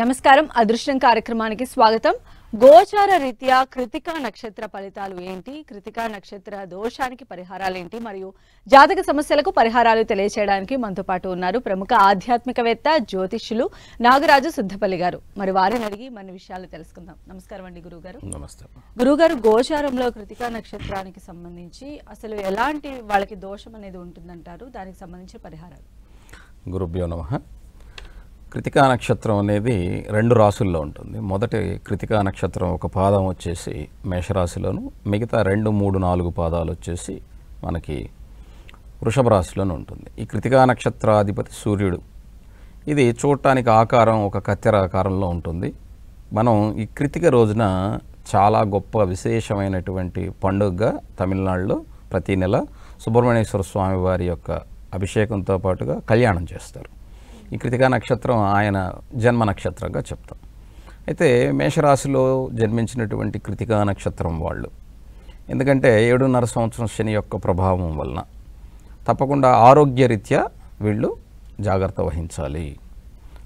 నమస్కారం అదృష్టం కార్యక్రమానికి స్వాగతం. గోచార రీత్యా కృతికా నక్షత్ర ఫలితాలు ఏంటి, కృతికా నక్షత్ర దోషానికి పరిహారాలు ఏంటి, మరియు జాతక సమస్యలకు పరిహారాలు తెలియజేయడానికి మనతో పాటు ఉన్నారు ప్రముఖ ఆధ్యాత్మికవేత్త జ్యోతిష్యులు నాగరాజు సుద్దపల్లి గారు. మరి వారిని అడిగి మన విషయాలు తెలుసుకుందాం. నమస్కారం అండి గురుగారు. నమస్తే గురుగారు, గోచారంలో కృతికా నక్షత్రానికి సంబంధించి అసలు ఎలాంటి వాళ్ళకి దోషం అనేది ఉంటుందంటారు, దానికి సంబంధించి పరిహారాలు? గురుభ్యో నమః. కృతికా నక్షత్రం అనేది 2 రాసుల్లో ఉంటుంది. మొదటి కృతికా నక్షత్రం ఒక పాదం వచ్చేసి మేషరాశిలోను, మిగతా 2, 3, 4 పాదాలు వచ్చేసి మనకి వృషభ రాశిలోనూ ఉంటుంది. ఈ కృతికా నక్షత్రాధిపతి సూర్యుడు. ఇది చూడటానికి ఆకారం ఒక కత్తెర ఆకారంలో ఉంటుంది. మనం ఈ కృతిక రోజున చాలా గొప్ప విశేషమైనటువంటి పండుగగా తమిళనాడులో ప్రతి నెల సుబ్రహ్మణ్యేశ్వర స్వామి వారి యొక్క అభిషేకంతో పాటుగా కళ్యాణం చేస్తారు. ఈ కృతికా నక్షత్రం ఆయన జన్మ నక్షత్రంగా చెప్తాం. అయితే మేషరాశిలో జన్మించినటువంటి కృతికా నక్షత్రం వాళ్ళు, ఎందుకంటే 7.5 సంవత్సరం శని యొక్క ప్రభావం వలన తప్పకుండా ఆరోగ్యరీత్యా వీళ్ళు జాగ్రత్త వహించాలి.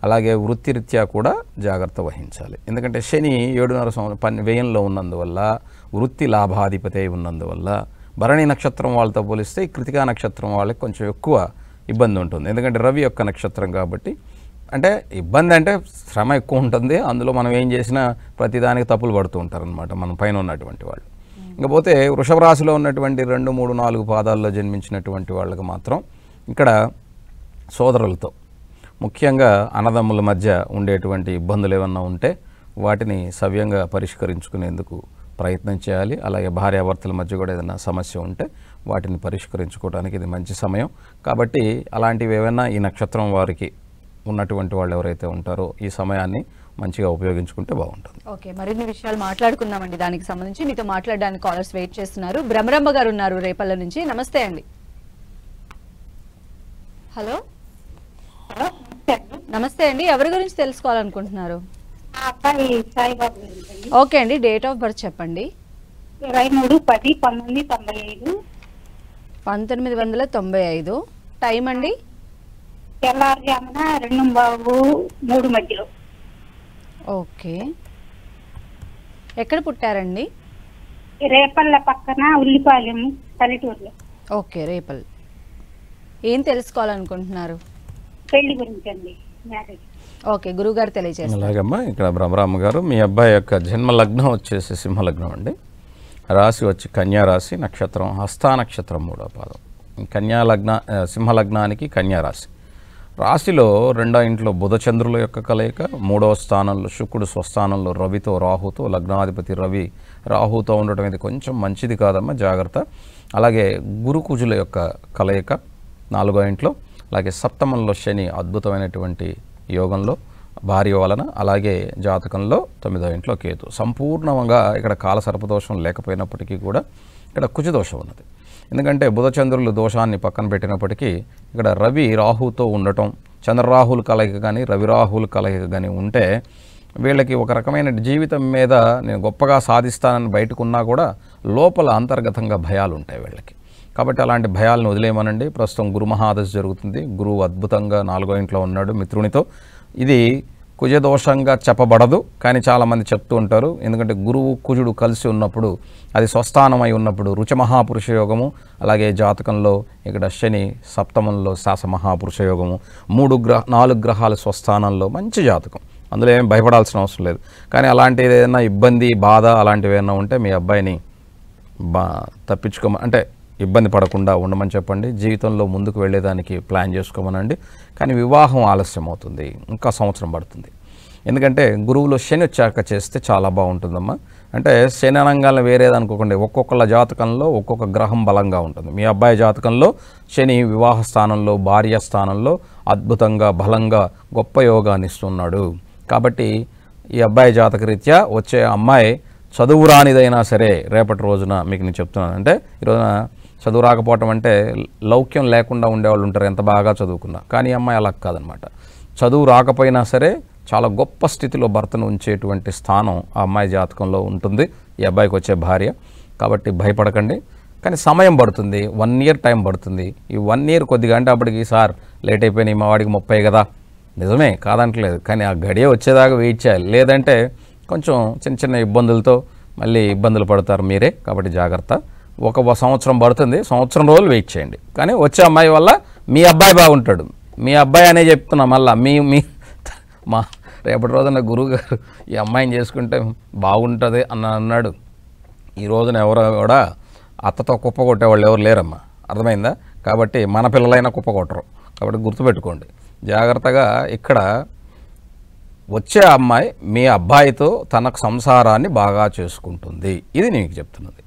అలాగే వృత్తిరీత్యా కూడా జాగ్రత్త వహించాలి. ఎందుకంటే శని 7.5 సంవత్సరం వ్యయంలో ఉన్నందువల్ల, వృత్తి లాభాధిపతి ఉన్నందువల్ల భరణి నక్షత్రం వాళ్ళతో పోలిస్తే ఈ కృతికా నక్షత్రం వాళ్ళకి కొంచెం ఎక్కువ ఇబ్బంది ఉంటుంది. ఎందుకంటే రవి యొక్క నక్షత్రం కాబట్టి, అంటే ఇబ్బంది అంటే శ్రమ ఎక్కువ ఉంటుంది. అందులో మనం ఏం చేసినా ప్రతిదానికి తప్పులు పడుతూ ఉంటారనమాట మనం పైన ఉన్నటువంటి వాళ్ళు. ఇంకపోతే వృషభ రాశిలో ఉన్నటువంటి 2, 3, 4 పాదాల్లో జన్మించినటువంటి వాళ్ళకి మాత్రం ఇక్కడ సోదరులతో, ముఖ్యంగా అన్నదమ్ముల మధ్య ఉండేటువంటి ఇబ్బందులు ఏమన్నా ఉంటే వాటిని సవ్యంగా పరిష్కరించుకునేందుకు ప్రయత్నం చేయాలి. అలాగే భార్యాభర్తల మధ్య కూడా ఏదైనా సమస్య ఉంటే వాటిని పరిష్కరించుకోవడానికి ఇది మంచి సమయం. కాబట్టి అలాంటివి ఏమైనా ఈ నక్షత్రం వారికి ఉన్నటువంటి వాళ్ళు ఎవరైతే ఉంటారో ఈ సమయాన్ని మంచిగా ఉపయోగించుకుంటే బాగుంటుంది. ఓకే, మరిన్ని విషయాలు మాట్లాడుకుందామండి. దానికి సంబంధించి మీతో మాట్లాడడానికి కాలర్స్ వెయిట్ చేస్తున్నారు. బ్రహ్మరంభ గారు ఉన్నారు రేపల్ల నుంచి. నమస్తే అండి. హలో, నమస్తే అండి. ఎవరి గురించి తెలుసుకోవాలనుకుంటున్నారు? ఓకే అండి, డేట్ ఆఫ్ బర్త్ చెప్పండి. 23/10/1995. 1995. టైం అండి? తెల్లారుజామున 2-3 మధ్యలో. ఓకే, ఎక్కడ పుట్టారండి? రేపల్ల పక్కన ఉల్లిపాలెం, పల్లెటూరులో. ఓకే, రేపల్. ఏం తెలుసుకోవాలనుకుంటున్నారు? పెళ్లి గురించి అండి, మ్యారేజ్. ఓకే, గురుగారు తెలియజేస్తారు. అలాగమ్మా, ఇక్కడ బ్రహ్మరామ గారు, మీ అబ్బాయి యొక్క జన్మ లగ్నం వచ్చేసి సింహలగ్నం అండి. రాశి వచ్చి కన్యా రాశి, నక్షత్రం హస్తా నక్షత్రం 3వ పాదం. సింహలగ్నానికి కన్యా రాశి. రాశిలో 2వ ఇంట్లో బుధచంద్రుల యొక్క కలయిక, 3వ స్థానంలో శుక్రుడు, స్వస్థానంలో రవితో రాహుతో, లగ్నాధిపతి రవి రాహుతో ఉండటం ఇది కొంచెం మంచిది కాదమ్మా, జాగ్రత్త. అలాగే గురు కుజుల యొక్క కలయిక 4వ ఇంట్లో, అలాగే సప్తమంలో శని అద్భుతమైనటువంటి యోగంలో భార్య వలన, అలాగే జాతకంలో 9వ ఇంట్లో కేతు. సంపూర్ణంగా ఇక్కడ కాల సర్పదోషం లేకపోయినప్పటికీ కూడా ఇక్కడ కుజదోషం ఉన్నది. ఎందుకంటే బుధచంద్రులు దోషాన్ని పక్కన పెట్టినప్పటికీ ఇక్కడ రవి రాహుతో ఉండటం, చంద్రరాహుల కలయిక కానీ రవిరాహుల కలయిక కానీ ఉంటే వీళ్ళకి ఒక రకమైన జీవితం మీద నేను గొప్పగా సాధిస్తానని బయటకున్నా కూడా లోపల అంతర్గతంగా భయాలు ఉంటాయి వీళ్ళకి. కాబట్టి అలాంటి భయాలను వదిలేయమనండి. ప్రస్తుతం గురు మహాదశ జరుగుతుంది. గురువు అద్భుతంగా 4వ ఇంట్లో ఉన్నాడు మిత్రునితో. ఇది కుజదోషంగా చెప్పబడదు, కానీ చాలామంది చెప్తూ ఉంటారు. ఎందుకంటే గురువు కుజుడు కలిసి ఉన్నప్పుడు, అది స్వస్థానమై ఉన్నప్పుడు రుచ మహాపురుష యోగము, అలాగే జాతకంలో ఇక్కడ శని సప్తమంలో శాస మహాపురుష యోగము, 4 గ్రహాల స్వస్థానంలో మంచి జాతకం. అందులో ఏం భయపడాల్సిన అవసరం లేదు. కానీ అలాంటి ఏదైనా ఇబ్బంది, బాధ అలాంటివి ఏమైనా ఉంటే మీ అబ్బాయిని తప్పించుకోమని, అంటే ఇబ్బంది పడకుండా ఉండమని చెప్పండి. జీవితంలో ముందుకు వెళ్ళేదానికి ప్లాన్ చేసుకోమనండి. కానీ వివాహం ఆలస్యం అవుతుంది, ఇంకా సంవత్సరం పడుతుంది. ఎందుకంటే గురువులో శని వచ్చాక చేస్తే చాలా బాగుంటుందమ్మా. అంటే శని అనంగాలను వేరేదనుకోకండి, ఒక్కొక్కళ్ళ జాతకంలో ఒక్కొక్క గ్రహం బలంగా ఉంటుంది. మీ అబ్బాయి జాతకంలో శని వివాహ స్థానంలో, భార్య స్థానంలో అద్భుతంగా బలంగా గొప్ప యోగాన్ని ఇస్తున్నాడు. కాబట్టి ఈ అబ్బాయి జాతకరీత్యా వచ్చే అమ్మాయి చదువు రానిదైనా సరే రేపటి రోజున మీకు నేను చెప్తున్నాను, అంటే ఈరోజున చదువు రాకపోవటం అంటే లౌక్యం లేకుండా ఉండేవాళ్ళు ఉంటారు ఎంత బాగా చదువుకున్నా. కానీ అమ్మాయి అలా కాదనమాట. చదువు రాకపోయినా సరే చాలా గొప్ప స్థితిలో భర్తను ఉంచేటువంటి స్థానం ఆ అమ్మాయి జాతకంలో ఉంటుంది ఈ అబ్బాయికి వచ్చే భార్య. కాబట్టి భయపడకండి. కానీ సమయం పడుతుంది, 1 year టైం పడుతుంది. ఈ 1 year కొద్దిగా అంటే అప్పటికి సార్ లేట్ అయిపోయినాయి మా వాడికి 30 కదా, నిజమే కాదంటలేదు, కానీ ఆ గడియ వచ్చేదాకా వెయిట్ చేయాలి. లేదంటే కొంచెం చిన్న చిన్న ఇబ్బందులతో మళ్ళీ ఇబ్బందులు పడతారు మీరే. కాబట్టి జాగ్రత్త. 1 సంవత్సరం పడుతుంది, సంవత్సరం రోజులు వెయిట్ చేయండి. కానీ వచ్చే అమ్మాయి వల్ల మీ అబ్బాయి బాగుంటాడు. మీ అబ్బాయి అనే చెప్తున్నా మళ్ళీ మీ మా రేపటి రోజున గురువు గారు ఈ అమ్మాయిని చేసుకుంటే బాగుంటుంది అన్నాడు. ఈ రోజున ఎవరు కూడా అత్తతో కుప్ప కొట్టేవాళ్ళు ఎవరు లేరమ్మా, అర్థమైందా? కాబట్టి మన పిల్లలైనా కుప్ప కొట్టరు. కాబట్టి గుర్తుపెట్టుకోండి జాగ్రత్తగా. ఇక్కడ వచ్చే అమ్మాయి మీ అబ్బాయితో తన సంసారాన్ని బాగా చేసుకుంటుంది, ఇది నీకు చెప్తున్నది.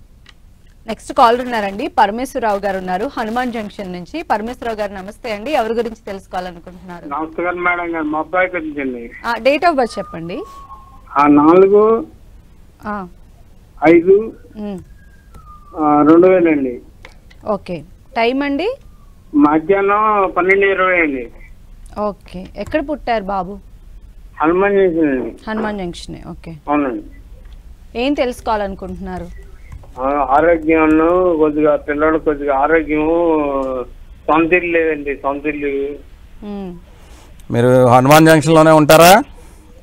నెక్స్ట్ కాలర్ ఉన్నారండి, పరమేశ్వరరావు గారు ఉన్నారు హనుమాన్ జంక్షన్ నుంచి. పరమేశ్వరరావు గారు నమస్తే అండి, ఎవరి గురించి తెలుసుకోవాలనుకుంటున్నారు? నమస్కారం మేడం గారు, మా అబ్బాయి గురించి అండి. డేట్ ఆఫ్ బర్త్ చెప్పండి. 4/5/2000 అండి. ఓకే. టైం అండి? మధ్యాహ్నం 12:20 అండి. ఓకే. ఎక్కడ పుట్టారు బాబు? హనుమాన్ జంక్షన్ అండి. హనుమాన్ జంక్షన్. ఓకే. అవునండి. ఏం తెలుసుకోవాలనుకుంటున్నారు? ఆరోగ్యం కొద్దిగా, పిల్లలు కొద్దిగా ఆరోగ్యం, సొంత ఇల్లు లేదండి, సొంత ఇల్లు. మీరు హనుమాన్ జంక్షన్లోనే ఉంటారా?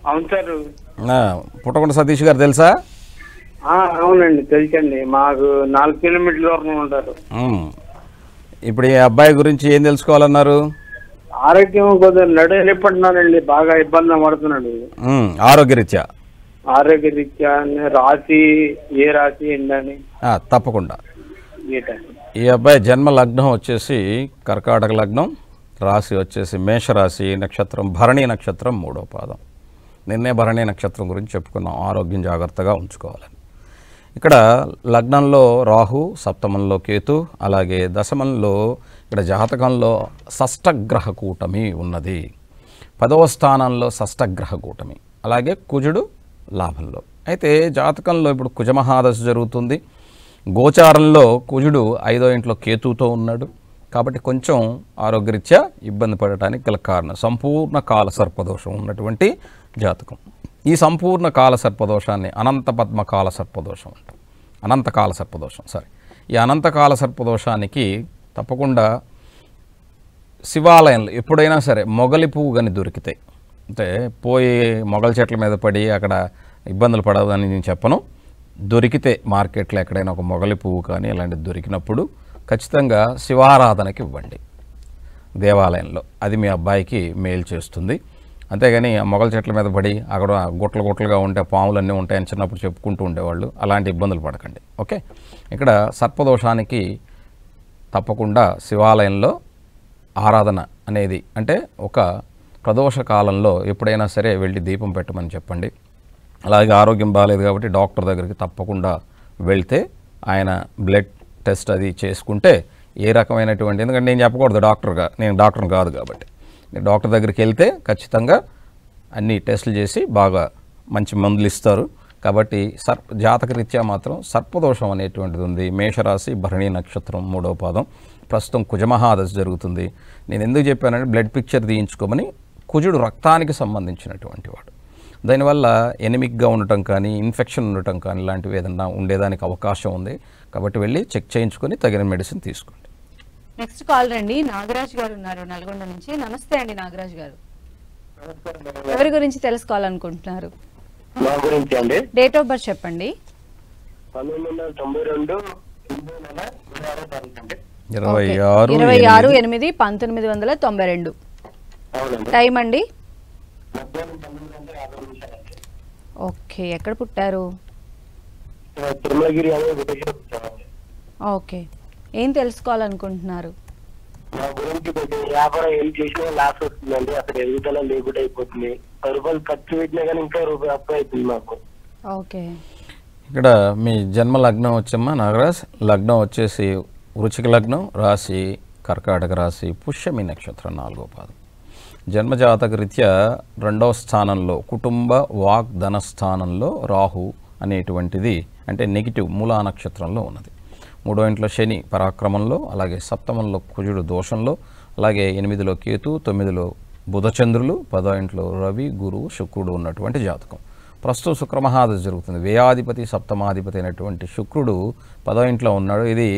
అవును సార్. పుట్టకొండ సతీష్ గారు తెలుసా? అవునండి తెలుసండి, మాకు 4 కిలోమీటర్ల దూరం ఉంటారు. ఇప్పుడు ఈ అబ్బాయి గురించి ఏం తెలుసుకోవాలన్నారు? ఆరోగ్యం కొద్దిగా నడలేపడుతున్నానండి, బాగా ఇబ్బంది పడుతున్నాడు ఆరోగ్యరీత్యా. ఆరోగ్యరీత్యా రాశి, ఏ రాశి ఏంటని? తప్పకుండా. ఈ అబ్బాయి జన్మ లగ్నం వచ్చేసి కర్కాటక లగ్నం, రాశి వచ్చేసి మేషరాశి, నక్షత్రం భరణి నక్షత్రం 3వ పాదం. నిన్నే భరణి నక్షత్రం గురించి చెప్పుకున్నాం, ఆరోగ్యం జాగ్రత్తగా ఉంచుకోవాలని. ఇక్కడ లగ్నంలో రాహు, సప్తమంలో కేతు, అలాగే దశమంలో ఇక్కడ జాతకంలో షష్టగ్రహ కూటమి ఉన్నది. 10వ స్థానంలో షష్టగ్రహ కూటమి, అలాగే కుజుడు లాభంలో. అయితే జాతకంలో ఇప్పుడు కుజమహాదశ జరుగుతుంది. గోచారంలో కుజుడు 5వ ఇంట్లో కేతుతో ఉన్నాడు. కాబట్టి కొంచెం ఆరోగ్యరీత్యా ఇబ్బంది పడటానికి గల కారణం సంపూర్ణ కాల సర్పదోషం ఉన్నటువంటి జాతకం. ఈ సంపూర్ణ కాల సర్పదోషాన్ని అనంత పద్మ కాల సర్పదోషం అంటాం. అనంతకాల సర్పదోషం ఈ అనంతకాల సర్పదోషానికి తప్పకుండా శివాలయంలో ఎప్పుడైనా సరే మొగలి పువ్వు కానీ దొరికితాయి. అంటే పోయి మొగల చెట్ల మీద పడి అక్కడ ఇబ్బందులు పడదని నేను చెప్పను. దొరికితే మార్కెట్లో ఎక్కడైనా ఒక మొగలి పువ్వు కానీ ఇలాంటివి దొరికినప్పుడు ఖచ్చితంగా శివారాధనకి ఇవ్వండి దేవాలయంలో. అది మీ అబ్బాయికి మేలు చేస్తుంది. అంతేగాని ఆ మొగల చెట్ల మీద పడి అక్కడ గుట్టలు గుట్టలుగా ఉంటే పాములన్నీ ఉంటాయని చిన్నప్పుడు చెప్పుకుంటూ ఉండేవాళ్ళు, అలాంటి ఇబ్బందులు పడకండి. ఓకే. ఇక్కడ సర్పదోషానికి తప్పకుండా శివాలయంలో ఆరాధన అనేది, అంటే ఒక ప్రదోష కాలంలో ఎప్పుడైనా సరే వెళ్ళి దీపం పెట్టమని చెప్పండి. అలాగే ఆరోగ్యం బాగాలేదు కాబట్టి డాక్టర్ దగ్గరికి తప్పకుండా వెళ్తే ఆయన బ్లడ్ టెస్ట్ అది చేసుకుంటే ఏ రకమైనటువంటి, ఎందుకంటే నేను చెప్పకూడదు డాక్టర్గా, నేను డాక్టర్ని కాదు కాబట్టి, డాక్టర్ దగ్గరికి వెళ్తే ఖచ్చితంగా అన్ని టెస్టులు చేసి బాగా మంచి మందులు ఇస్తారు. కాబట్టి జాతకరీత్యా మాత్రం సర్పదోషం అనేటువంటిది ఉంది. మేషరాశి భరణి నక్షత్రం 3వ పాదం. ప్రస్తుతం కుజమహాదశ జరుగుతుంది. నేను ఎందుకు చెప్పానంటే బ్లడ్ పిక్చర్ తీయించుకోమని. కుజుడు రక్తానికి సంబంధించినటువంటి వాడు. దానివల్ల ఎనిమిక్గా ఉండటం కానీ, ఇన్ఫెక్షన్ ఉండటం కానీ ఇలాంటివి ఏదన్నా ఉండేదానికి అవకాశం ఉంది. కాబట్టి వెళ్ళి చెక్ చేయించుకొని తగిన మెడిసిన్ తీసుకోండి. నెక్స్ట్ కాల్ రండి, నాగరాజ్ గారు ఉన్నారు నల్గొండ నుంచి. నమస్తే అండి నాగరాజ్ గారు, ఎవరి గురించి తెలుసుకోవాలనుకుంటున్నారు? మా గురించి అండి. డేట్ ఆఫ్ బర్త్ చెప్పండి. 1992 26/8/1992. టైం అండి? ఓకే. ఎక్కడ పుట్టారు? తిరుమలగిరి. ఓకే. ఏం తెలుసుకోవాలనుకుంటున్నారు? మా గురించి వ్యాపారం ఏం చేసినా లాస్ వస్తుందండి, అక్కడ ఎదుగుదల లేకుండా అయిపోతుంది. 10 రూపాయలు ఖర్చు పెట్టినా కానీ ఇంకా రూపాయి అప్పు అవుతుంది మాకు. ఓకే. ఇక్కడ మీ జన్మ లగ్నం వచ్చమ్మా నాగరాజ్. లగ్నం వచ్చేసి వృశ్చిక లగ్నం, రాశి కర్కాటక రాశి, పుష్యమి నక్షత్రం 4వ పాదం. జన్మజాతక రీత్యా 2వ స్థానంలో కుటుంబ వాక్ ధన స్థానంలో రాహు అనేటువంటిది, అంటే నెగిటివ్ మూలా నక్షత్రంలో ఉన్నది. 3వ ఇంట్లో శని పరాక్రమంలో, అలాగే సప్తమంలో కుజుడు దోషంలో, అలాగే 8లో కేతు, 9లో బుధచంద్రులు 10వ ఇంట్లో రవి గురువు శుక్రుడు ఉన్నటువంటి జాతకం. ప్రస్తుతం శుక్రమహాదశ జరుగుతుంది. వ్యయాధిపతి సప్తమాధిపతి అయినటువంటి శుక్రుడు 10వ ఇంట్లో ఉన్నాడు. ఇది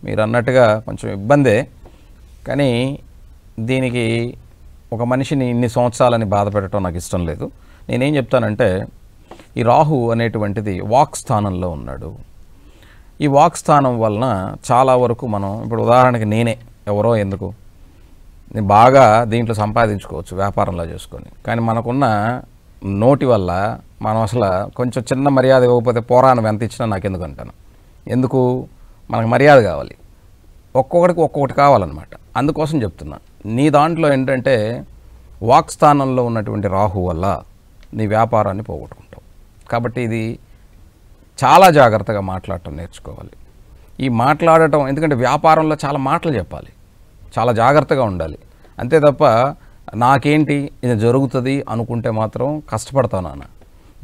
మీరు అన్నట్టుగా కొంచెం ఇబ్బందే, కానీ దీనికి ఒక మనిషిని ఇన్ని సంవత్సరాలని బాధ పెట్టడం నాకు ఇష్టం లేదు. నేనేం చెప్తానంటే, ఈ రాహు అనేటువంటిది వాక్ స్థానంలో ఉన్నాడు. ఈ వాక్ స్థానం వలన చాలా వరకు మనం ఇప్పుడు ఉదాహరణకి నేనే ఎవరో ఎందుకు నేను బాగా దీంట్లో సంపాదించుకోవచ్చు వ్యాపారంలో చేసుకొని, కానీ మనకున్న నోటి వల్ల మనం అసలు కొంచెం చిన్న మర్యాద ఇవ్వకపోతే పోరాను ఎంత ఇచ్చినా నాకు ఎందుకు అంటాను. ఎందుకు మనకు మర్యాద కావాలి, ఒక్కొక్కడికి ఒక్కొక్కటి కావాలన్నమాట. అందుకోసం చెప్తున్నా. నీ దాంట్లో ఏంటంటే వాక్ స్థానంలో ఉన్నటువంటి రాహు వల్ల నీ వ్యాపారాన్ని పోగొట్టుకుంటావు. కాబట్టి ఇది చాలా జాగ్రత్తగా మాట్లాడటం నేర్చుకోవాలి. ఈ మాట్లాడటం ఎందుకంటే వ్యాపారంలో చాలా మాటలు చెప్పాలి, చాలా జాగ్రత్తగా ఉండాలి. అంతే తప్ప నాకేంటి ఇది జరుగుతుంది అనుకుంటే మాత్రం కష్టపడతాను నాన్న.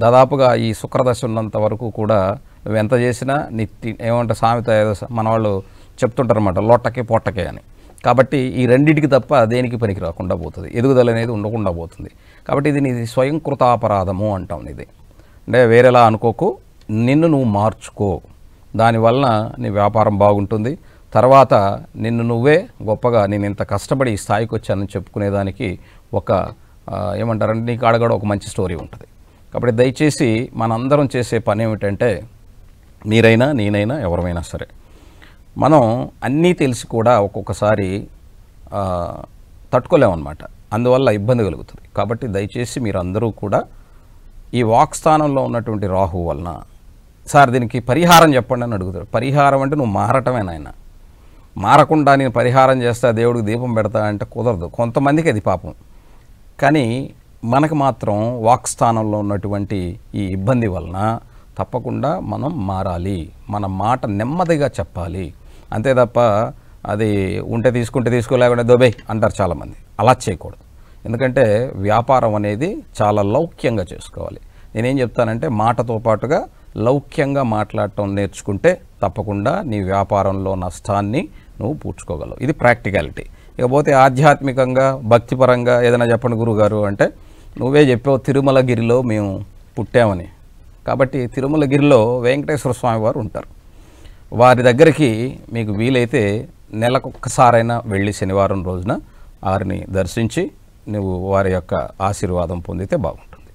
దాదాపుగా ఈ శుక్రదశ ఉన్నంత వరకు కూడా నువ్వు ఎంత చేసినా ఏమంటే సామెత ఏదో మన వాళ్ళు చెప్తుంటారు అన్నమాట, లొట్టకే పొట్టకే అని. కాబట్టి ఈ రెండింటికి తప్ప దేనికి పనికి రాకుండా పోతుంది, ఎదుగుదల అనేది ఉండకుండా పోతుంది. కాబట్టి ఇది నీది స్వయంకృతాపరాధము అంటాం. ఇది అంటే వేరేలా అనుకోకు, నిన్ను నువ్వు మార్చుకో, దానివల్ల నీ వ్యాపారం బాగుంటుంది. తర్వాత నిన్ను నువ్వే గొప్పగా నేను ఇంత కష్టపడి ఈ స్థాయికి వచ్చానని చెప్పుకునేదానికి ఒక ఏమంటారంటే నీకు అడగడం ఒక మంచి స్టోరీ ఉంటుంది. కాబట్టి దయచేసి మనందరం చేసే పని ఏమిటంటే, మీరైనా నేనైనా ఎవరైనా సరే, మనం అన్నీ తెలిసి కూడా ఒక్కొక్కసారి తట్టుకోలేమన్నమాట. అందువల్ల ఇబ్బంది కలుగుతుంది. కాబట్టి దయచేసి మీరు అందరూ కూడా ఈ వాక్ స్థానంలో ఉన్నటువంటి రాహు వలన సార్ దీనికి పరిహారం చెప్పండి అని అడుగుతారు. పరిహారం అంటే నువ్వు మారటమే నాయన. మారకుండా నేను పరిహారం చేస్తా దేవుడికి దీపం పెడతా అంటే కుదరదు. కొంతమందికి అది పాపం, కానీ మనకు మాత్రం వాక్ స్థానంలో ఉన్నటువంటి ఈ ఇబ్బంది వలన తప్పకుండా మనం మారాలి. మన మాట నెమ్మదిగా చెప్పాలి. అంతే తప్ప అది ఉంటే తీసుకుంటే తీసుకోలేకుండా దొబే అంటారు చాలామంది. అలా చేయకూడదు. ఎందుకంటే వ్యాపారం అనేది చాలా లౌక్యంగా చేసుకోవాలి. నేనేం చెప్తానంటే మాటతో పాటుగా లౌక్యంగా మాట్లాడటం నేర్చుకుంటే తప్పకుండా నీ వ్యాపారంలో నష్టాన్ని నువ్వు పూడ్చుకోగలవు. ఇది ప్రాక్టికాలిటీ. ఇకపోతే ఆధ్యాత్మికంగా భక్తిపరంగా ఏదైనా చెప్పండి గురుగారు అంటే, నువ్వే చెప్పావు తిరుమలగిరిలో మేము పుట్టామని. కాబట్టి తిరుమలగిరిలో వెంకటేశ్వర స్వామి వారు ఉంటారు. వారి దగ్గరికి మీకు వీలైతే నెలకొక్కసారైనా వెళ్ళి శనివారం రోజున వారిని దర్శించి నువ్వు వారి యొక్క ఆశీర్వాదం పొందితే బాగుంటుంది.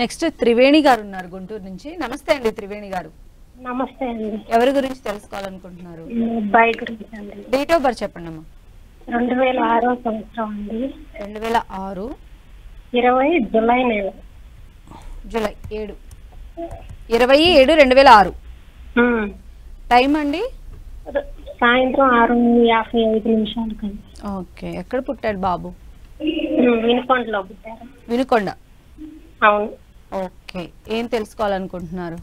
నెక్స్ట్ త్రివేణి గారు ఉన్నారు గుంటూరు నుంచి. నమస్తే అండి త్రివేణి గారు. నమస్తే అండి. ఎవరి గురించి తెలుసుకోవాలనుకుంటున్నారు? అబ్బాయి గురించి అండి. డేట్ ఆఫ్ బర్త్ చెప్పండి అమ్మా. 2006 సంవత్సరం అండి. 2006 20 జూలై నెల. జూలై 7 27/2006. టైం అండి సాయంత్రం 6:55 అండి. ఓకే. ఎక్కడ పుట్టాడు బాబు? వినుకొండలో పుట్టారు. వినుకొండ. అవును. ఓకే. ఏం తెలుసుకోవాలనుకుంటున్నారు?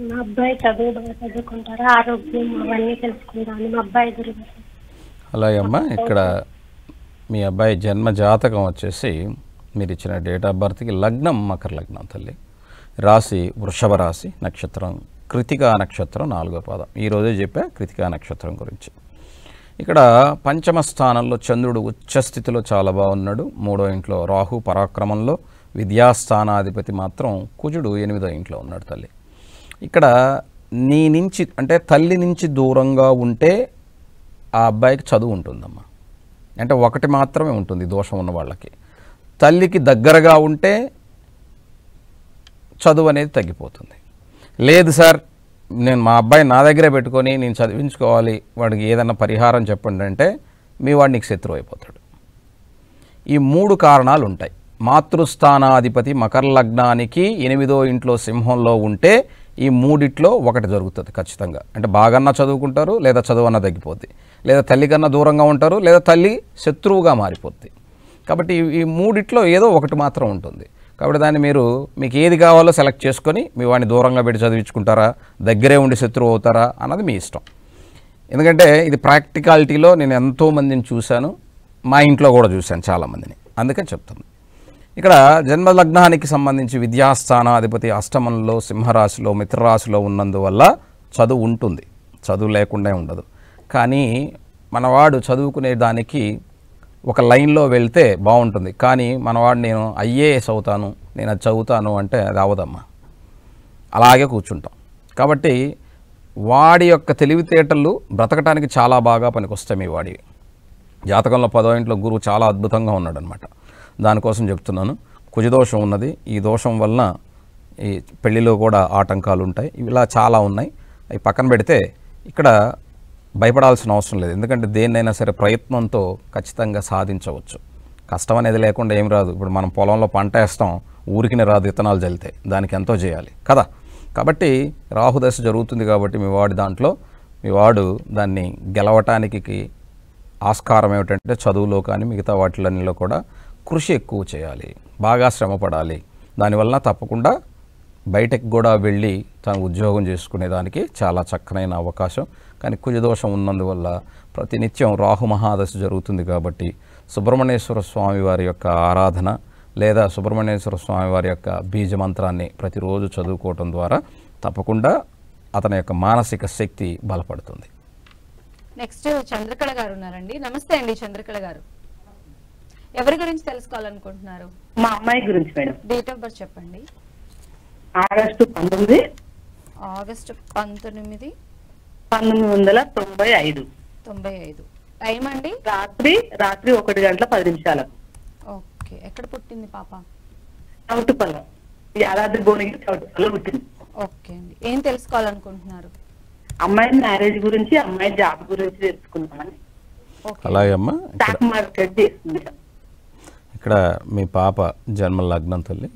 మా అబ్బాయి చదువు బాగా చదువుకుంటారు, ఆరోగ్యం అవన్నీ తెలుసుకుంటాను మా అబ్బాయి గురించి. అలాగే అమ్మా, ఇక్కడ మీ అబ్బాయి జన్మ జాతకం వచ్చేసి మీరు ఇచ్చిన డేట్ ఆఫ్ బర్త్కి లగ్నం మకర లగ్నం తల్లి, రాశి వృషభ రాశి, నక్షత్రం కృతికా నక్షత్రం 4వ పాదం. ఈరోజే చెప్పా కృతికా నక్షత్రం గురించి. ఇక్కడ పంచమ స్థానంలో చంద్రుడు ఉచ్చస్థితిలో చాలా బాగున్నాడు. 3వ ఇంట్లో రాహు పరాక్రమంలో, విద్యాస్థానాధిపతి మాత్రం కుజుడు 8వ ఇంట్లో ఉన్నాడు తల్లి. ఇక్కడ నీ నుంచి అంటే తల్లి నుంచి దూరంగా ఉంటే ఆ అబ్బాయికి చదువు ఉంటుందమ్మా. అంటే ఒకటి మాత్రమే ఉంటుంది దోషం ఉన్న వాళ్ళకి. తల్లికి దగ్గరగా ఉంటే చదువు అనేది తగ్గిపోతుంది. లేదు సార్ నేను మా అబ్బాయి నా దగ్గరే పెట్టుకొని నేను చదివించుకోవాలి, వాడికి ఏదన్నా పరిహారం చెప్పండి అంటే మీ వాడు నీకు శత్రువు అయిపోతాడు. ఈ 3 కారణాలు ఉంటాయి. మాతృస్థానాధిపతి మకర లగ్నానికి 8వ ఇంట్లో సింహంలో ఉంటే ఈ 3 ఒకటి జరుగుతుంది ఖచ్చితంగా. అంటే బాగన్నా చదువుకుంటారు, లేదా చదువు అన్న తగ్గిపోద్ది, లేదా తల్లి కన్నా దూరంగా ఉంటారు, లేదా తల్లి శత్రువుగా మారిపోద్ది. కాబట్టి ఈ 3 ఏదో ఒకటి మాత్రం ఉంటుంది. కాబట్టి దాన్ని మీకు ఏది కావాలో సెలెక్ట్ చేసుకొని మీ వాడిని దూరంగా పెట్టి చదివించుకుంటారా, దగ్గరే ఉండి శత్రువు అవుతారా అన్నది మీ ఇష్టం. ఎందుకంటే ఇది ప్రాక్టికాలిటీలో నేను ఎంతోమందిని చూశాను, మా ఇంట్లో కూడా చూశాను చాలామందిని, అందుకని చెప్తాను. ఇక్కడ జన్మలగ్నానికి సంబంధించి విద్యాస్థానాధిపతి అష్టమంలో, సింహరాశిలో, మిత్రరాశిలో ఉన్నందువల్ల చదువు ఉంటుంది, చదువు లేకుండా ఉండదు. కానీ మనవాడు చదువుకునే దానికి ఒక లైన్లో వెళ్తే బాగుంటుంది. కానీ మనవాడు నేను ఐఏఎస్ అవుతాను, నేను అది చదువుతాను అంటే అది అవ్వదమ్మా, అలాగే కూర్చుంటాం. కాబట్టి వాడి యొక్క తెలివితేటలు బ్రతకటానికి చాలా బాగా పనికొస్తాయి. మీ వాడివి జాతకంలో 10వ ఇంట్లో గురువు చాలా అద్భుతంగా ఉన్నాడు అనమాట. దానికోసం చెప్తున్నాను. కుజదోషం ఉన్నది. ఈ దోషం వలన ఈ పెళ్లిలో కూడా ఆటంకాలు ఉంటాయి. ఇలా చాలా ఉన్నాయి. అవి పక్కన పెడితే ఇక్కడ భయపడాల్సిన అవసరం లేదు. ఎందుకంటే దేన్నైనా సరే ప్రయత్నంతో ఖచ్చితంగా సాధించవచ్చు. కష్టం అనేది లేకుండా ఏం రాదు. ఇప్పుడు మనం పొలంలో పంట వేస్తాం, ఊరికినే రాదు, విత్తనాలు చల్లితే దానికి ఎంతో చేయాలి కదా. కాబట్టి రాహుదశ జరుగుతుంది కాబట్టి మీ వాడి దాంట్లో మీ వాడు దాన్ని గెలవటానికి ఆస్కారం ఏమిటంటే చదువులో కానీ మిగతా వాటిలన్నిలో కూడా కృషి ఎక్కువ చేయాలి, బాగా శ్రమపడాలి. దానివల్ల తప్పకుండా బయటకు కూడా వెళ్ళి తన ఉద్యోగం చేసుకునేదానికి చాలా చక్కనైన అవకాశం. కానీ కుజదోషం ఉన్నందువల్ల ప్రతినిత్యం రాహు మహాదశ జరుగుతుంది కాబట్టి సుబ్రహ్మణ్యేశ్వర స్వామి వారి యొక్క ఆరాధన లేదా సుబ్రహ్మణ్యేశ్వర స్వామి వారి యొక్క బీజమంత్రాన్ని ప్రతిరోజు చదువుకోవటం ద్వారా తప్పకుండా అతని యొక్క మానసిక శక్తి బలపడుతుంది. నెక్స్ట్ చంద్రకళ గారు ఉన్నారండి. నమస్తే అండి చంద్రకళ గారు. ఎవరి గురించి తెలుసుకోవాలనుకుంటున్నారు? మా అమ్మాయి గురించి మేడం. డేట్ ఆఫ్ బర్త్ చెప్పండి. August 19, August 19, 1995. టైం అండి? రాత్రి 1:10 ఓకే. ఎక్కడ పుట్టింది పాప? చౌటుపల్లి, యాదాద్రి భువనగిరి చౌటుపల్లి పుట్టింది. ఓకే అండి. ఏం తెలుసుకోవాలనుకుంటున్నారు? అమ్మాయి మ్యారేజ్ గురించి, అమ్మాయి జాబ్ గురించి తెలుసుకుందామని. అలాగే అమ్మా, స్టాక్ మార్కెట్ చేస్తుంది. ఇక్కడ మీ పాప జన్మ లగ్నం తల్లి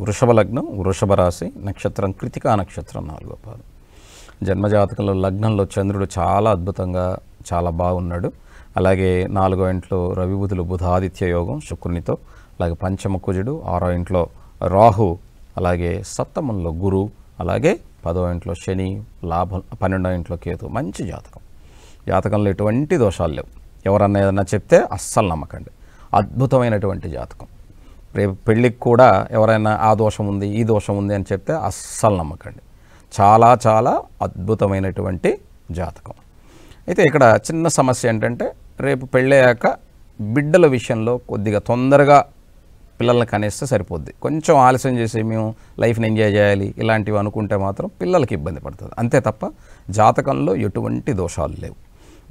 వృషభ లగ్నం, వృషభ రాశి, నక్షత్రం కృతికా నక్షత్రం 4వ పాదం. జన్మజాతకంలో లగ్నంలో చంద్రుడు చాలా అద్భుతంగా చాలా బాగున్నాడు. అలాగే 4వ ఇంట్లో రవి బుధులు బుధాదిత్య యోగం శుక్రునితో, అలాగే పంచమ కుజుడు, 6వ ఇంట్లో రాహు, అలాగే సప్తమంలో గురు, అలాగే 10వ ఇంట్లో శని, లాభం, 12వ ఇంట్లో కేతు. మంచి జాతకం. జాతకంలో ఎటువంటి దోషాలు లేవు. ఎవరన్నా ఏదన్నా చెప్తే అస్సలు నమ్మకండి. అద్భుతమైనటువంటి జాతకం. రేపు పెళ్ళికి కూడా ఎవరైనా ఆ దోషం ఉంది ఈ దోషం ఉంది అని చెప్తే అస్సలు నమ్మకండి. చాలా చాలా అద్భుతమైనటువంటి జాతకం. అయితే ఇక్కడ చిన్న సమస్య ఏంటంటే రేపు పెళ్ళయ్యాక బిడ్డల విషయంలో కొద్దిగా తొందరగా పిల్లల్ని కనేస్తే సరిపోద్ది. కొంచెం ఆలస్యం చేసి మేము లైఫ్ని ఎంజాయ్ చేయాలి ఇలాంటివి అనుకుంటే మాత్రం పిల్లలకి ఇబ్బంది పడుతుంది. అంతే తప్ప జాతకంలో ఎటువంటి దోషాలు లేవు.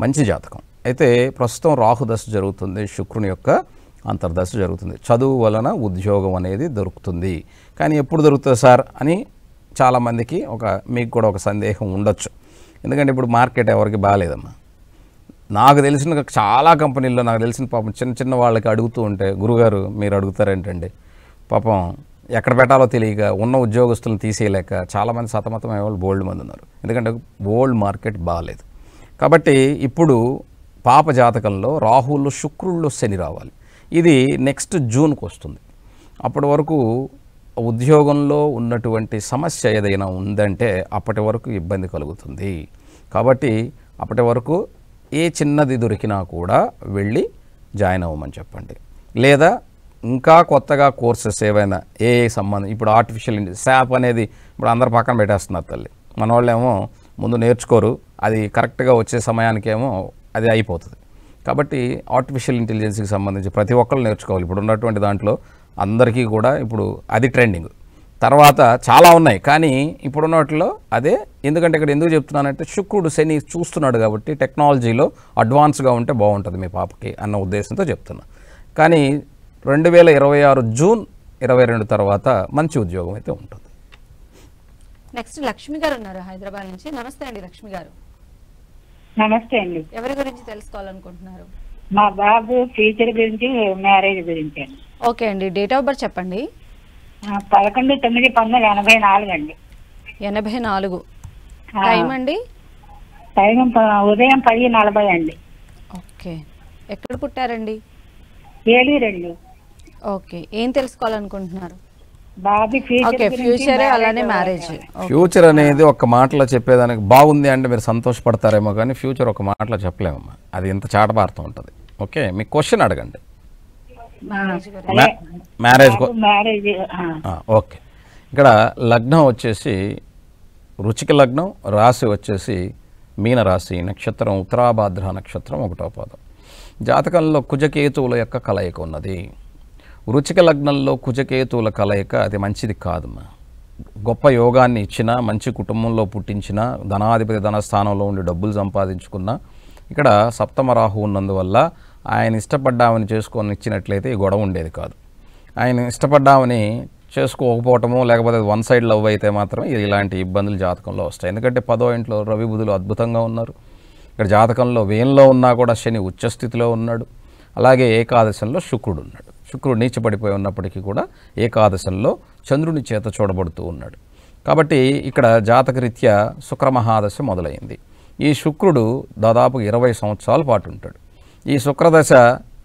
మంచి జాతకం. అయితే ప్రస్తుతం రాహుదశ జరుగుతుంది, శుక్రుని యొక్క అంతర్దశ జరుగుతుంది. చదువు వలన ఉద్యోగం అనేది దొరుకుతుంది. కానీ ఎప్పుడు దొరుకుతుంది సార్ అని చాలామందికి మీకు కూడా ఒక సందేహం ఉండొచ్చు. ఎందుకంటే ఇప్పుడు మార్కెట్ ఎవరికి బాగాలేదమ్మా. నాకు తెలిసిన చాలా కంపెనీల్లో నాకు తెలిసిన పాపం చిన్న చిన్న వాళ్ళకి అడుగుతూ ఉంటే, గురుగారు మీరు అడుగుతారేంటండి, పాపం ఎక్కడ పెట్టాలో తెలియక ఉన్న ఉద్యోగస్తులను తీసేయలేక చాలామంది సతమతం అయ్యేవాళ్ళు బోల్డ్ మంది ఉన్నారు. ఎందుకంటే బోల్డ్ మార్కెట్ బాగాలేదు. కాబట్టి ఇప్పుడు పాప జాతకంలో రాహువులు శుక్రుల్లో శని రావాలి. ఇది నెక్స్ట్ జూన్కి వస్తుంది. అప్పటి వరకు ఉద్యోగంలో ఉన్నటువంటి సమస్య ఏదైనా ఉందంటే అప్పటి వరకు ఇబ్బంది కలుగుతుంది. కాబట్టి అప్పటి వరకు ఏ చిన్నది దొరికినా కూడా వెళ్ళి జాయిన్ అవ్వమని చెప్పండి. లేదా ఇంకా కొత్తగా కోర్సెస్ ఏవైనా సంబంధం, ఇప్పుడు ఆర్టిఫిషియల్ శాప్ అనేది ఇప్పుడు అందరు పక్కన పెట్టేస్తున్నారు తల్లి. మన వాళ్ళేమో ముందు నేర్చుకోరు, అది కరెక్ట్గా వచ్చే సమయానికేమో అది అయిపోతుంది. కాబట్టి ఆర్టిఫిషియల్ ఇంటెలిజెన్స్కి సంబంధించి ప్రతి ఒక్కళ్ళు నేర్చుకోవాలి. ఇప్పుడు ఉన్నటువంటి దాంట్లో అందరికీ కూడా ఇప్పుడు అది ట్రెండింగ్. తర్వాత చాలా ఉన్నాయి, కానీ ఇప్పుడున్న వాటిలో అదే. ఎందుకంటే ఇక్కడ ఎందుకు చెప్తున్నానంటే శుక్రుడు శని చూస్తున్నాడు కాబట్టి టెక్నాలజీలో అడ్వాన్స్గా ఉంటే బాగుంటుంది మీ పాపకి అన్న ఉద్దేశంతో చెప్తున్నా. కానీ 2026 జూన్ 22 తర్వాత మంచి ఉద్యోగం అయితే ఉంటుంది. నెక్స్ట్ లక్ష్మి గారు ఉన్నారు హైదరాబాద్ నుంచి. నమస్తే అండి లక్ష్మి గారు. నమస్తే అండి. ఎవరి గురించి తెలుసుకోవాలనుకుంటున్నారు? మా బాబు ఫ్యూచర్ గురించి, మ్యారేజ్ గురించి అండి. ఓకే అండి. డేట్ ఆఫ్ బర్త్ చెప్పండి. 11/9/1984 అండి. 84. టైం అండి? టైం ఉదయం 10:40 అండి. ఓకే. ఎక్కడ పుట్టారండి? ఏలూరండి. ఓకే. ఏం తెలుసుకోవాలనుకుంటున్నారు? బాబు ఫ్యూచర్ అలానే మ్యారేజ్. ఫ్యూచర్ అనేది ఒక మాటలో చెప్పేదానికి బాగుంది అంటే మీరు సంతోషపడతారేమో, కానీ ఫ్యూచర్ ఒక మాటలో చెప్పలేమమ్మా. అది ఇంత చాటబారుతూ ఉంటుంది. ఓకే, మీ క్వశ్చన్ అడగండి. మ్యారేజ్. ఓకే. ఇక్కడ లగ్నం వచ్చేసి రుచిక లగ్నం, రాశి వచ్చేసి మీన రాశి, నక్షత్రం ఉత్తరాభాద్ర నక్షత్రం 1వ పాదం. జాతకంలో కుజకేతువుల యొక్క కలయిక ఉన్నది. వృచ్చిక లగ్నంలో కుజకేతువుల కలయిక అది మంచిది కాదమ్మా. గొప్ప యోగాన్ని ఇచ్చినా, మంచి కుటుంబంలో పుట్టించిన, ధనాధిపతి ధనస్థానంలో ఉండి డబ్బులు సంపాదించుకున్నా, ఇక్కడ సప్తమ రాహు ఉన్నందువల్ల ఆయన ఇష్టపడ్డామని చేసుకొని ఇచ్చినట్లయితే ఈ గొడవ ఉండేది కాదు. ఆయన ఇష్టపడ్డామని చేసుకోకపోవటము, లేకపోతే వన్ సైడ్ లవ్ అయితే మాత్రం ఇలాంటి ఇబ్బందులు జాతకంలో వస్తాయి. ఎందుకంటే 10వ ఇంట్లో రవి బుధులు అద్భుతంగా ఉన్నారు. ఇక్కడ జాతకంలో వేయంలో ఉన్నా కూడా శని ఉచ్చస్థితిలో ఉన్నాడు. అలాగే ఏకాదశంలో శుక్రుడు ఉన్నాడు. శుక్రుడు నీచపడిపోయి ఉన్నప్పటికీ కూడా ఏకాదశంలో చంద్రుని చేత చూడబడుతూ ఉన్నాడు. కాబట్టి ఇక్కడ జాతకరీత్యా శుక్రమహాదశ మొదలైంది. ఈ శుక్రుడు దాదాపు 20 సంవత్సరాల పాటు ఉంటాడు. ఈ శుక్రదశ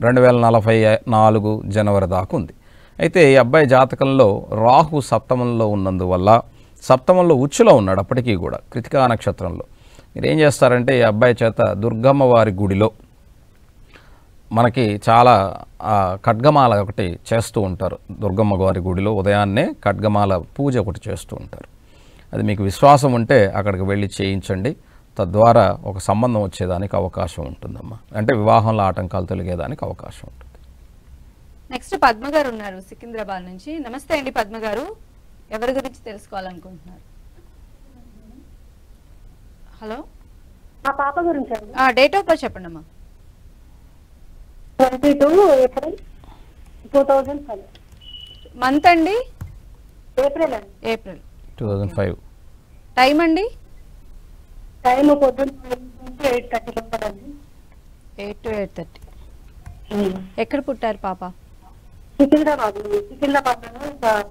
2044 జనవరి దాకా ఉంది. అయితే ఈ అబ్బాయి జాతకంలో రాహు సప్తమంలో ఉన్నందువల్ల, సప్తమంలో ఉచ్చులో ఉన్నాడు అప్పటికీ కూడా కృతికా నక్షత్రంలో. మీరు ఏం చేస్తారంటే ఈ అబ్బాయి చేత దుర్గమ్మ వారి గుడిలో మనకి చాలా ఖడ్గమాల ఒకటి చేస్తూ ఉంటారు. దుర్గమ్మ వారి గుడిలో ఉదయాన్నే ఖడ్గమాల పూజ ఒకటి చేస్తూ ఉంటారు. అది మీకు విశ్వాసం ఉంటే అక్కడికి వెళ్ళి చేయించండి. తద్వారా ఒక సంబంధం వచ్చేదానికి అవకాశం ఉంటుందమ్మా. అంటే వివాహంలో ఆటంకాలు తొలగేదానికి అవకాశం ఉంటుంది. నెక్స్ట్ పద్మ గారు ఉన్నారు సికింద్రాబాద్ నుంచి. నమస్తే అండి పద్మ గారు, ఎవరి గురించి తెలుసుకోవాలనుకుంటున్నారు? హలో, మా పాప గురించి అండి. డేట్ ఆఫ్ బర్త్ చెప్పండి అమ్మా. 22 ఏప్రిల్ 2005. మంత్ అండి? ఏప్రిల్ అండి. ఏప్రిల్ 2005. టైం అండి? టైం పొద్దున్న 8:30 ఉంటుందండి. 8 to 8:30. ఎక్కడ పుట్టారు పాప? Secunderabad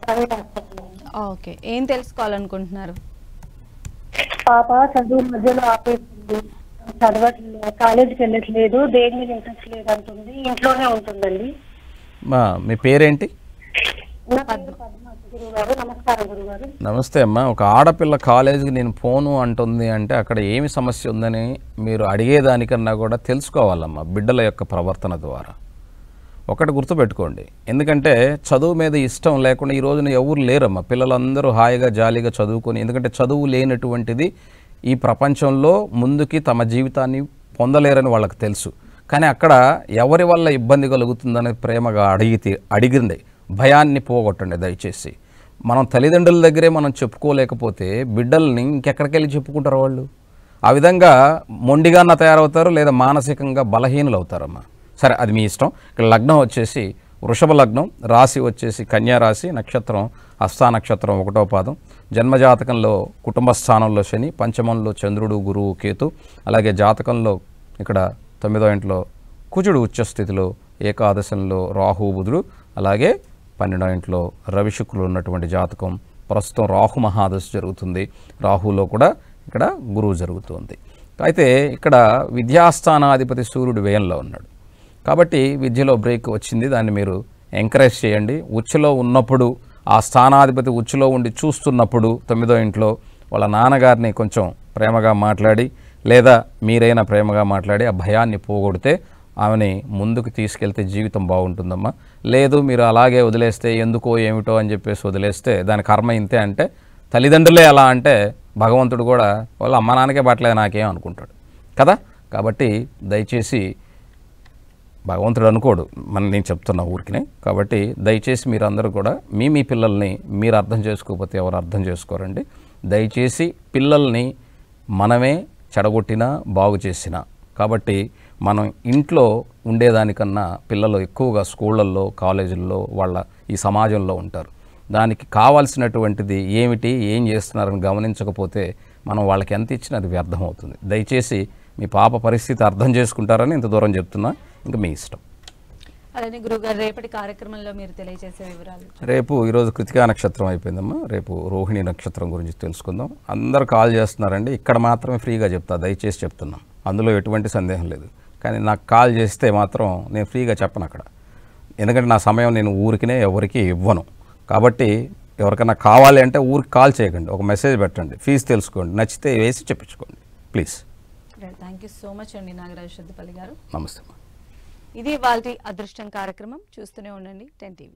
private hospital. ఓకే, ఏం తెలుసుకోవాలనుకుంటున్నారు? పాప చదువు మధ్యలో ఆపేస్తుంది, చదవట్లేదు, కాలేజీకి వెళ్ళట్లేదు, దేని మీద ఇంట్రెస్ట్ లేదు అంటుంది, ఇంట్లోనే ఉంటుందండి. మీ పేరేంటి? నా పేరు పద్మ గురుగారు. నమస్కారం గురుగారు. నమస్తే అమ్మా. ఒక ఆడపిల్ల కాలేజీకి నేను పోను అంటుంది అంటే అక్కడ ఏమి సమస్య ఉందని మీరు అడిగేదానికన్నా కూడా తెలుసుకోవాలమ్మా బిడ్డల యొక్క ప్రవర్తన ద్వారా. ఒకటి గుర్తుపెట్టుకోండి, ఎందుకంటే చదువు మీద ఇష్టం లేకుండా ఈ రోజున ఎవరు లేరమ్మా. పిల్లలందరూ హాయిగా జాలీగా చదువుకొని, ఎందుకంటే చదువు లేనటువంటిది ఈ ప్రపంచంలో ముందుకి తమ జీవితాన్ని పొందలేరని వాళ్ళకి తెలుసు. కానీ అక్కడ ఎవరి వల్ల ఇబ్బంది కలుగుతుందని ప్రేమగా అడిగింది భయాన్ని పోగొట్టండి దయచేసి. మనం తల్లిదండ్రుల దగ్గరే మనం చెప్పుకోలేకపోతే బిడ్డల్ని ఇంకెక్కడికి వెళ్ళి చెప్పుకుంటారు వాళ్ళు? ఆ విధంగా మొండిగాన తయారవుతారు, లేదా మానసికంగా బలహీనులు అవుతారమ్మా. సరే, అది మీ ఇష్టం. ఇక్కడ లగ్నం వచ్చేసి వృషభ లగ్నం, రాశి వచ్చేసి కన్యా రాశి, నక్షత్రం హస్తా నక్షత్రం 1వ పాదం. జన్మజాతకంలో కుటుంబ స్థానంలో శని, పంచమంలో చంద్రుడు, గురువు, కేతు. అలాగే జాతకంలో ఇక్కడ 9వ ఇంట్లో కుజుడు ఉచ్చస్థితిలో, ఏకాదశంలో రాహు బుధుడు, అలాగే 12వ ఇంట్లో రవి శుక్రులు ఉన్నటువంటి జాతకం. ప్రస్తుతం రాహు మహాదశ జరుగుతుంది. రాహులో కూడా ఇక్కడ గురువు జరుగుతుంది. అయితే ఇక్కడ విద్యాస్థానాధిపతి సూర్యుడు వ్యయంలో ఉన్నాడు. కాబట్టి విద్యలో బ్రేక్ వచ్చింది, దాన్ని మీరు ఎంకరేజ్ చేయండి. ఉచ్చులో ఉన్నప్పుడు, ఆ స్థానాధిపతి ఉచ్చులో ఉండి చూస్తున్నప్పుడు 9వ ఇంట్లో వాళ్ళ నాన్నగారిని కొంచెం ప్రేమగా మాట్లాడి, లేదా మీరైనా ప్రేమగా మాట్లాడి ఆ భయాన్ని పోగొడితే ఆమెని ముందుకు తీసుకెళ్తే జీవితం బాగుంటుందమ్మా. లేదు మీరు అలాగే వదిలేస్తే, ఎందుకో ఏమిటో అని చెప్పేసి వదిలేస్తే దాని కర్మ ఇంతే అంటే, తల్లిదండ్రులే అలా అంటే భగవంతుడు కూడా వాళ్ళ అమ్మ నాన్నకే పట్టలేదు నాకేం అనుకుంటాడు కదా. కాబట్టి దయచేసి భగవంతుడు అనుకోడు, నేను చెప్తున్నా ఊరికినే. కాబట్టి దయచేసి మీరందరూ కూడా మీ పిల్లల్ని మీరు అర్థం చేసుకోకపోతే ఎవరు అర్థం చేసుకోరండి. దయచేసి పిల్లల్ని మనమే చెడగొట్టినా బాగు చేసినా, కాబట్టి మనం ఇంట్లో ఉండేదానికన్నా పిల్లలు ఎక్కువగా స్కూళ్ళల్లో, కాలేజీల్లో, వాళ్ళ ఈ సమాజంలో ఉంటారు. దానికి కావాల్సినటువంటిది ఏమిటి, ఏం చేస్తున్నారని గమనించకపోతే మనం వాళ్ళకి ఎంత ఇచ్చినా అది వ్యర్థం అవుతుంది. దయచేసి మీ పాప పరిస్థితి అర్థం చేసుకుంటారని ఇంత దూరం చెప్తున్నా, ఇంకా మీ ఇష్టం. అలానే గురుగారు రేపటి కార్యక్రమంలో మీరు తెలియజేసే వివరాలు? రేపు ఈరోజు కృతికా నక్షత్రం అయిపోయిందమ్మా, రేపు రోహిణి నక్షత్రం గురించి తెలుసుకుందాం. అందరూ కాల్ చేస్తున్నారండి, ఇక్కడ మాత్రమే ఫ్రీగా చెప్తా, దయచేసి చెప్తున్నాం, అందులో ఎటువంటి సందేహం లేదు. కానీ నాకు కాల్ చేస్తే మాత్రం నేను ఫ్రీగా చెప్పను అక్కడ, ఎందుకంటే నా సమయం నేను ఊరికినే ఎవరికి ఇవ్వను. కాబట్టి ఎవరికైనా కావాలి అంటే ఊరికి కాల్ చేయకండి, ఒక మెసేజ్ పెట్టండి, ఫీజు తెలుసుకోండి, నచ్చితే వేసి చెప్పించుకోండి please. Thank you so much అండి నాగరాజు శుద్ధిపల్లి గారు. నమస్తే. ఇది వాళ్ళ అదృష్టం కార్యక్రమం. చూస్తూనే ఉండండి 10 TV.